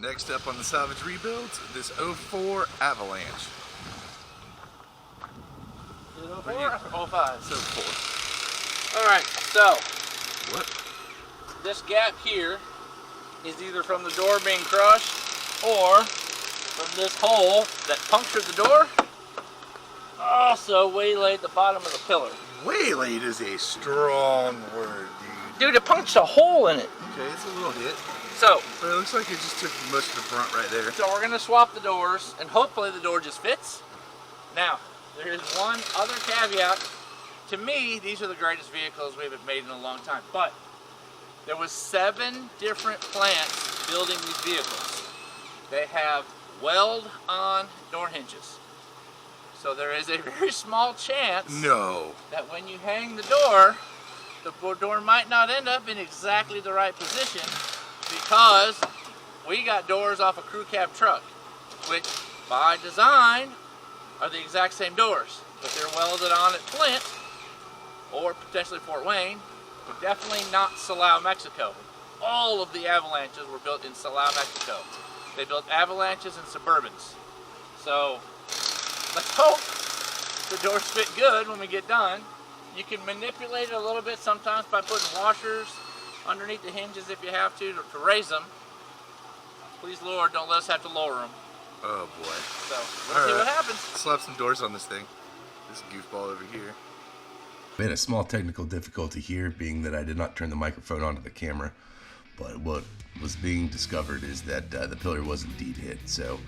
Next up on the salvage rebuilds, this 04 Avalanche. Is it 04 or 05? It's 04. Alright, so What? this gap here is either from the door being crushed or from this hole that punctured the door, also waylaid the bottom of the pillar. Waylaid is a strong word, dude. Dude, it punched a hole in it. Okay, it's a little hit. So, But it looks like it just took most of the front right there. so we're gonna swap the doors and hopefully the door just fits. Now, there is one other caveat. To me, these are the greatest vehicles we've made in a long time, but there was 7 different plants building these vehicles. They have weld-on door hinges. So there is a very small chance No. that when you hang the door might not end up in exactly the right position because we got doors off a crew cab truck, which by design are the exact same doors, but they're welded on at Flint or potentially Fort Wayne, but definitely not Silao, Mexico. All of the Avalanches were built in Silao, Mexico. They built Avalanches and Suburbans. So let's hope the doors fit good when we get done. You can manipulate it a little bit sometimes by putting washers underneath the hinges if you have to raise them. Please, Lord, don't let us have to lower them. Oh boy. So we'll see what happens. Slap some doors on this thing. This goofball over here. We had a small technical difficulty here, being that I did not turn the microphone onto the camera. But what was being discovered is that the pillar was indeed hit, so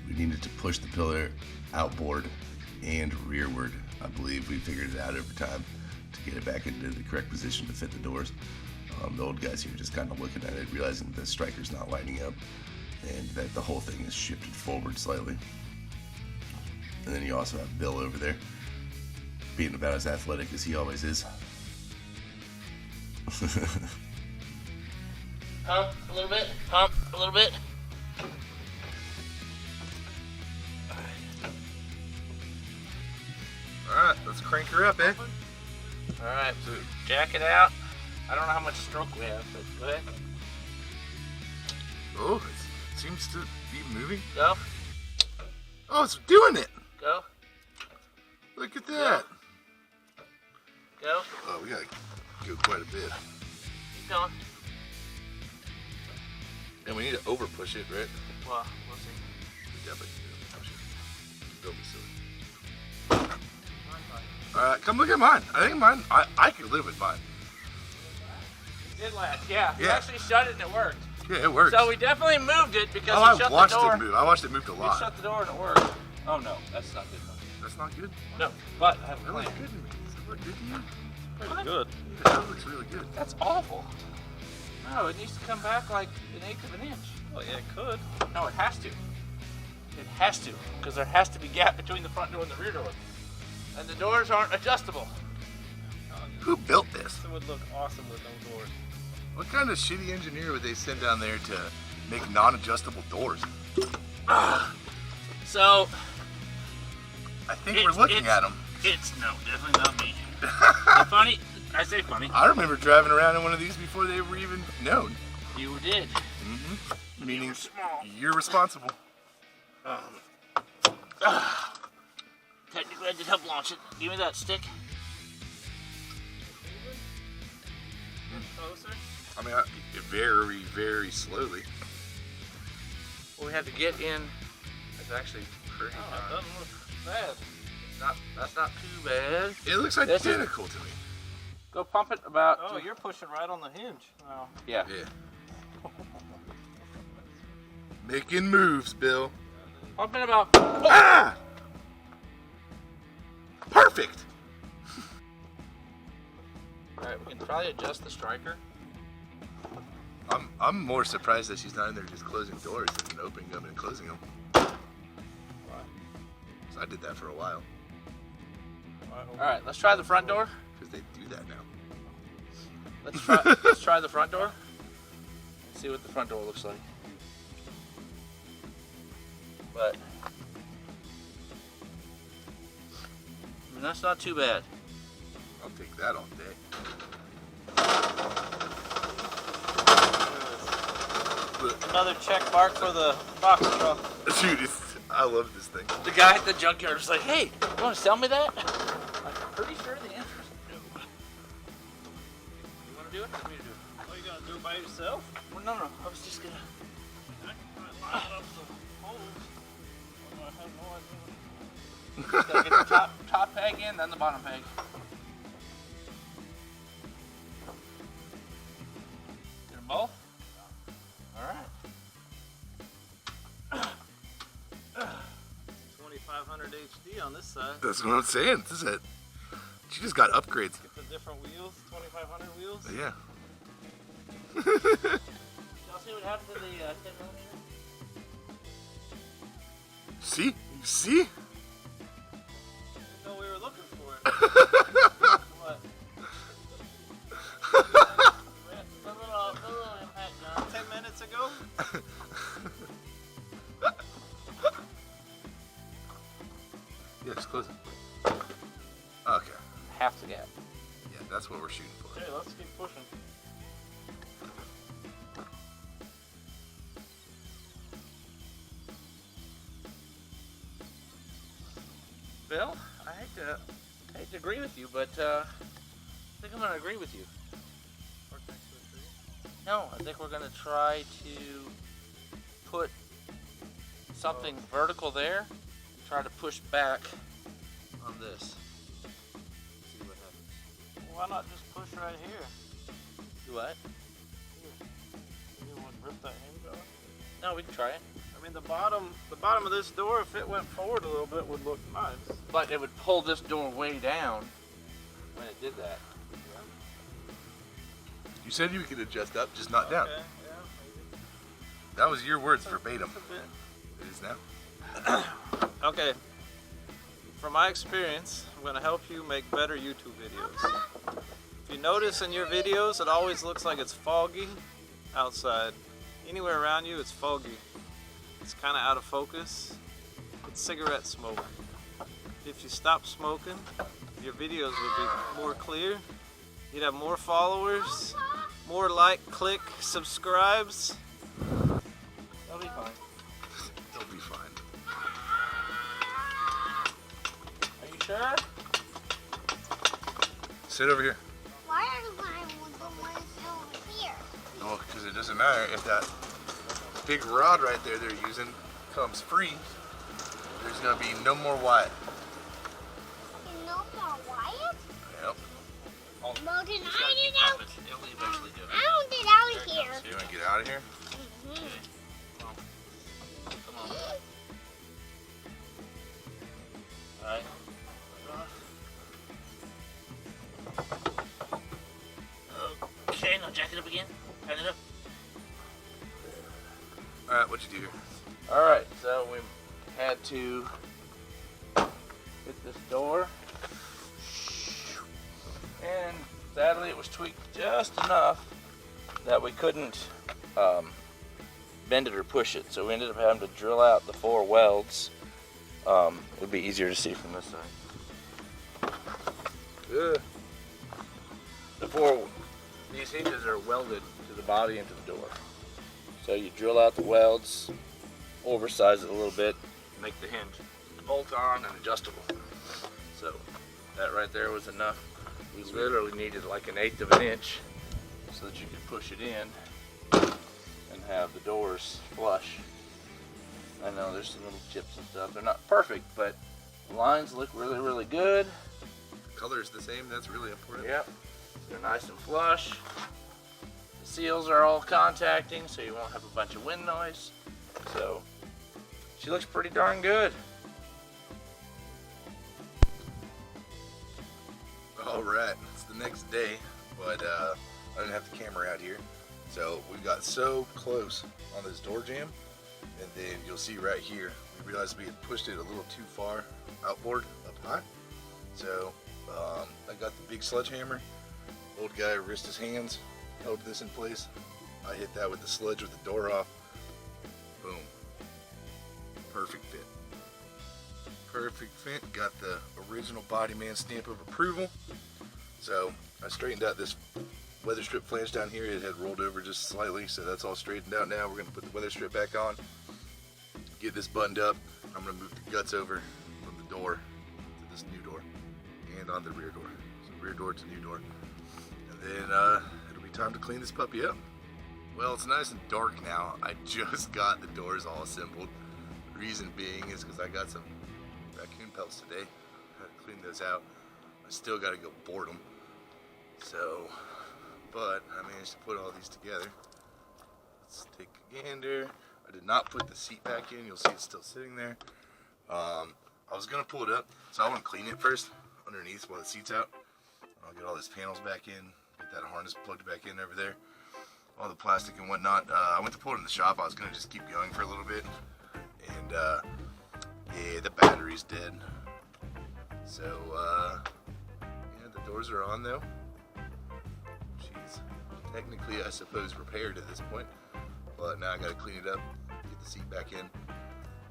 we needed to push the pillar outboard and rearward. I believe we figured it out over time to get it back into the correct position to fit the doors. The old guys here just kind of looking at it, realizing the striker's not lining up and that the whole thing is shifted forward slightly. And then you also have Bill over there, being about as athletic as he always is. Hump a little bit, hump a little bit. Alright, let's crank her up, eh? Alright, so jack it out. I don't know how much stroke we have, but go ahead. Oh, it seems to be moving. Go, Oh, it's doing it! go, Look at that! go. Oh, we gotta go quite a bit. Keep going. And we need to over push it, right? Well, we'll see. We definitely need to push it. Don't be silly. Alright, come look at mine. I think mine, I could live with mine. It did last, yeah. We Yeah. actually shut it and it worked. Yeah, it works. So we definitely moved it because Oh, we I shut watched the door. it move. I watched it move a We lot. shut the door and it worked. Oh no, that's not good enough. That's not good? No, but I have a That looks plan. good to me. Does it look good to you? What? Good. Yeah, that looks really good. That's awful. No, it needs to come back like 1/8 of an inch. Well, yeah, it could. No, it has to. It has to, because there has to be gap between the front door and the rear door. And the doors aren't adjustable. Who built this? It would look awesome with them doors. What kind of shitty engineer would they send down there to make non-adjustable doors? So, I think we're looking at them. It's no, definitely not me. Funny, I say funny. I remember driving around in one of these before they were even known. You did. Meaning small. you're responsible. Technically, I did help launch it. Give me that stick. Closer? I mean, very, very slowly. What we had to get in is actually pretty Oh, it high. doesn't look bad. That's not too bad. It looks This is- identical to me. Go pump it about. Oh, you're pushing right on the hinge. Oh. Yeah. Yeah. Making moves, Bill. Pump it about. Ah! Perfect. Alright, we can probably adjust the striker. I'm more surprised that she's not in there just closing doors and opening them and closing them. Why? So I did that for a while. Alright, let's try the front door. Because they do that now. Let's try the front door. See what the front door looks like. But I mean, that's not too bad. I'll take that all day. Another check mark for the box truck. Dude, I love this thing. The guy at the junkyard was like, "Hey, you want to sell me that?" I'm pretty sure the answer is no. You want to do it? Or me to do it? What, are you gonna do it by yourself? Well, no. I was just gonna. I can line up the holes. I have no idea. Just gotta get the top peg in, then the bottom peg. Get them both? Alright. 2500 HD on this side. That's what I'm saying. This is it. She just got upgrades. Get the different wheels, 2500 wheels. Yeah. Y'all see what happened to the 10mm? See? You see? Didn't know we were looking for it. What? A little impact gun. 10 minutes ago? Yeah, just close it. Okay. Half the gap. Yeah, that's what we're shooting for. Okay, let's keep pushing. Bill, I hate to agree with you, but I think I'm gonna agree with you. Park next to the tree. No, I think we're gonna try to put something vertical there and try to push back on this. See what happens. Why not just push right here? Do what? Here. You would rip that hinge off. No, we can try it. I mean, the bottom of this door, if it went forward a little bit, would look nice. But it would pull this door way down when it did that. You said you could adjust up, just not down. Okay, yeah, maybe. That was your words verbatim. Just a bit. It is now. Okay. From my experience, I'm going to help you make better YouTube videos. If you notice in your videos, it always looks like it's foggy outside. Anywhere around you, it's foggy. It's kind of out of focus. It's cigarette smoke. If you stop smoking, your videos would be more clear. You'd have more followers, more like, click, subscribes. That'll be fine. They'll be fine. Are you sure? Sit over here. Why are the ones over here? Oh, because it doesn't matter if that big rod right there they're using comes free. There's gonna be no more Wyatt. You know about Wyatt? Yep. Well, then I Just gotta get keep out. pumping. It'll eventually do it. I don't get out of here. You wanna get out of here? Come on. Alright. Okay, now jack it up again. Turn it up. Alright, what'd you do here? Alright, so we had to hit this door. And sadly it was tweaked just enough that we couldn't bend it or push it. So we ended up having to drill out the 4 welds. It would be easier to see from this side. These hinges are welded to the body and to the door. So you drill out the welds, oversize it a little bit, make the hinge bolt on and adjustable. So that right there was enough. We literally needed like 1/8 of an inch so that you could push it in and have the doors flush. I know there's some little chips and stuff. They're not perfect, but the lines look really, really good. Color's the same, that's really important. Yep. They're nice and flush. The seals are all contacting, so you won't have a bunch of wind noise. So she looks pretty darn good. Alright, it's the next day, but I didn't have the camera out here. So we got so close on this door jamb, and then you'll see right here, we realized we had pushed it a little too far outboard up high. So I got the big sledgehammer. Old guy risked his hands, held this in place. I hit that with the sledge with the door off. Boom. Perfect fit. Perfect fit. Got the original Bodyman stamp of approval. So I straightened out this weather strip flange down here, it had rolled over just slightly, so that's all straightened out now. We're gonna put the weather strip back on, get this buttoned up. I'm gonna move the guts over from the door to this new door and on the rear door. So rear door to new door. And then it'll be time to clean this puppy up. Well, it's nice and dark now. I just got the doors all assembled. The reason being is because I got some raccoon pelts today. I had to clean those out. I still gotta go board them. So, but I managed to put all these together. Let's take a gander. I did not put the seat back in. You'll see it's still sitting there. I was gonna pull it up, so I want to clean it first underneath while the seat's out. I'll get all these panels back in, get that harness plugged back in over there, all the plastic and whatnot. I went to pull it in the shop. I was gonna just keep going for a little bit, and yeah, the battery's dead. So yeah, the doors are on though. She's technically, I suppose, repaired at this point, but now I gotta clean it up, get the seat back in,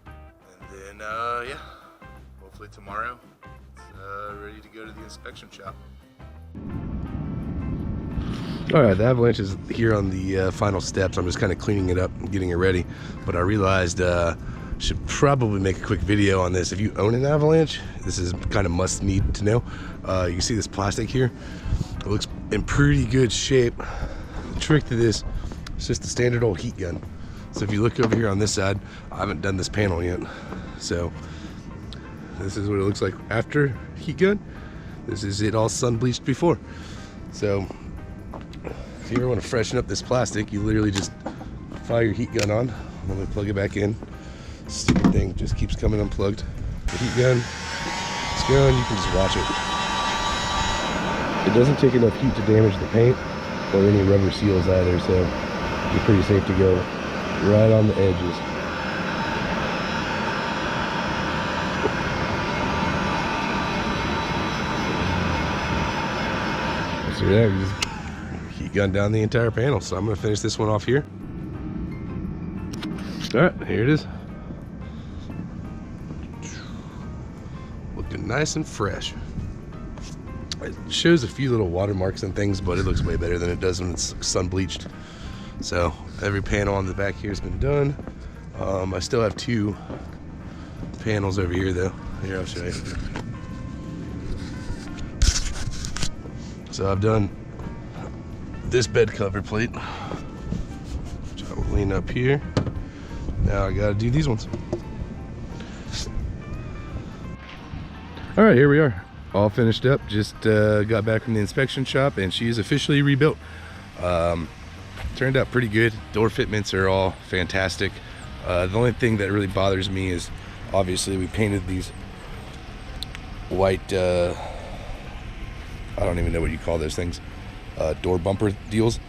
and then yeah, hopefully tomorrow it's ready to go to the inspection shop. Alright, the Avalanche is here on the final steps. I'm just kind of cleaning it up and getting it ready, but I realized should probably make a quick video on this. If you own an Avalanche, this is kind of must need to know. You can see this plastic here. It looks in pretty good shape. The trick to this is just a standard old heat gun. So if you look over here on this side, I haven't done this panel yet. So this is what it looks like after heat gun. This is it all sun bleached before. So if you ever want to freshen up this plastic, you literally just fire your heat gun on, and then we plug it back in. Stupid thing just keeps coming unplugged. The heat gun, it's going, you can just watch it. It doesn't take enough heat to damage the paint or any rubber seals either, so you're pretty safe to go right on the edges. So yeah, you just heat gun down the entire panel. So I'm gonna finish this one off here. All right, here it is. Looking nice and fresh. It shows a few little watermarks and things, but it looks way better than it does when it's sun bleached. So every panel on the back here has been done. I still have 2 panels over here though. Here, I'll show you. So I've done this bed cover plate, which I will lean up here. Now I gotta do these ones. All right, here we are, all finished up. Just got back from the inspection shop, and she is officially rebuilt. Turned out pretty good. Door fitments are all fantastic. The only thing that really bothers me is obviously we painted these white, I don't even know what you call those things, door bumper deals.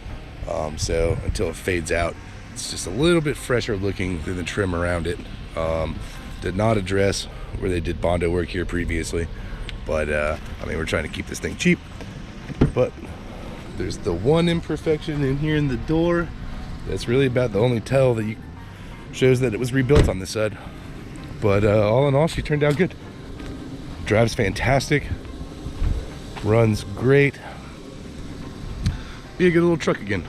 So until it fades out, it's just a little bit fresher looking than the trim around it. Did not address where they did Bondo work here previously, but I mean, we're trying to keep this thing cheap. But there's the one imperfection in here in the door that's really about the only tell that shows that it was rebuilt on this side. But all in all, she turned out good. Drives fantastic, runs great. Be a good little truck again.